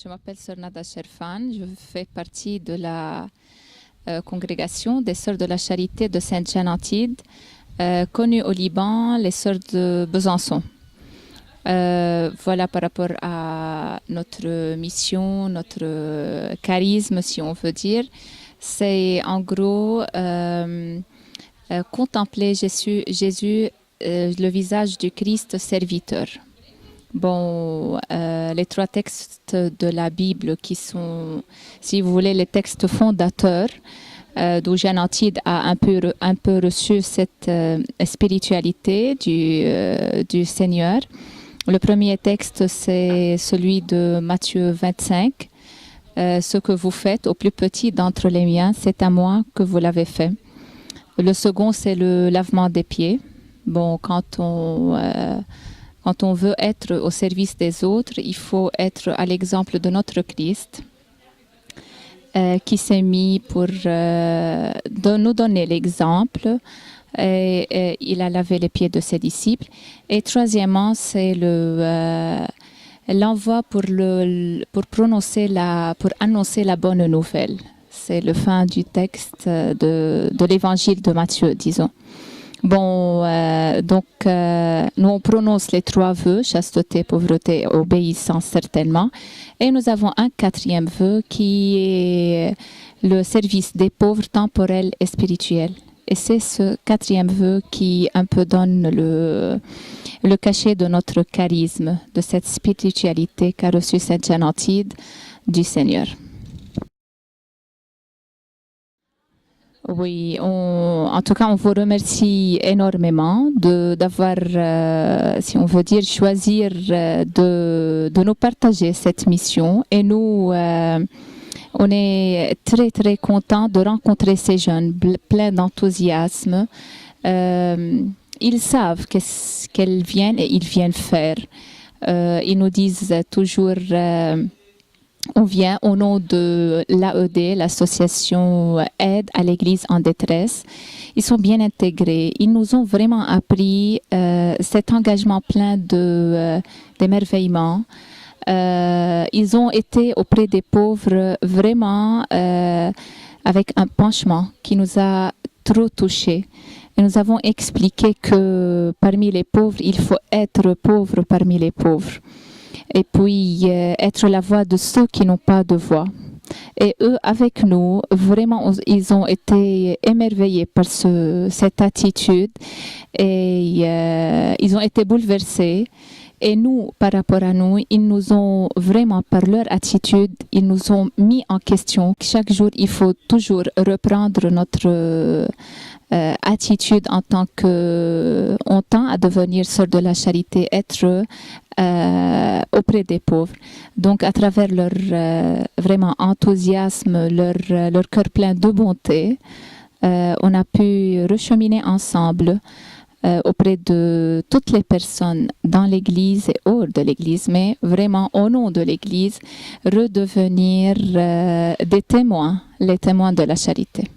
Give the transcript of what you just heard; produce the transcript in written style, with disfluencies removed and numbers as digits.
Je m'appelle Sœur Nada Sherfan. Je fais partie de la congrégation des Sœurs de la Charité de Sainte-Jeanne-Antide, connue au Liban, les Sœurs de Besançon. Voilà par rapport à notre mission, notre charisme, si on veut dire. C'est en gros contempler Jésus, le visage du Christ serviteur. Bon, les trois textes de la Bible qui sont, si vous voulez, les textes fondateurs, d'où Jeanne Antide a un peu reçu cette spiritualité du Seigneur. Le premier texte, c'est celui de Matthieu 25. Ce que vous faites au plus petit d'entre les miens, c'est à moi que vous l'avez fait. Le second, c'est le lavement des pieds. Bon, quand on veut être au service des autres, il faut être à l'exemple de notre Christ qui s'est mis pour nous donner l'exemple. Et il a lavé les pieds de ses disciples. Et troisièmement, c'est l'envoi pour annoncer la bonne nouvelle. C'est le fin du texte de l'évangile de Matthieu, disons. Bon, donc nous on prononce les trois vœux, chasteté, pauvreté, obéissance certainement. Et nous avons un quatrième vœu qui est le service des pauvres temporels et spirituels. Et c'est ce quatrième vœu qui un peu donne le cachet de notre charisme, de cette spiritualité qu'a reçue Sainte-Jeanne-Antide du Seigneur. Oui, en tout cas, on vous remercie énormément d'avoir, si on veut dire, choisir de nous partager cette mission. Et nous, on est très, très contents de rencontrer ces jeunes pleins d'enthousiasme. Ils savent qu'est-ce qu'elles viennent et ils viennent faire. Ils nous disent toujours... on vient au nom de l'AED, l'association Aide à l'Église en détresse. Ils sont bien intégrés. Ils nous ont vraiment appris cet engagement plein d'émerveillement. Ils ont été auprès des pauvres vraiment avec un penchement qui nous a trop touchés. Et nous avons expliqué que parmi les pauvres, il faut être pauvre parmi les pauvres. Et puis être la voix de ceux qui n'ont pas de voix. Et eux, avec nous, vraiment, ils ont été émerveillés par cette attitude et ils ont été bouleversés. Et nous, par rapport à nous, ils nous ont vraiment, par leur attitude, ils nous ont mis en question. Chaque jour, il faut toujours reprendre notre attitude en tant qu'on tend à devenir sœur de la charité, être auprès des pauvres. Donc, à travers leur vraiment enthousiasme, leur cœur plein de bonté, on a pu recheminer ensemble auprès de toutes les personnes dans l'Église et hors de l'Église, mais vraiment au nom de l'Église, redevenir des témoins, les témoins de la charité.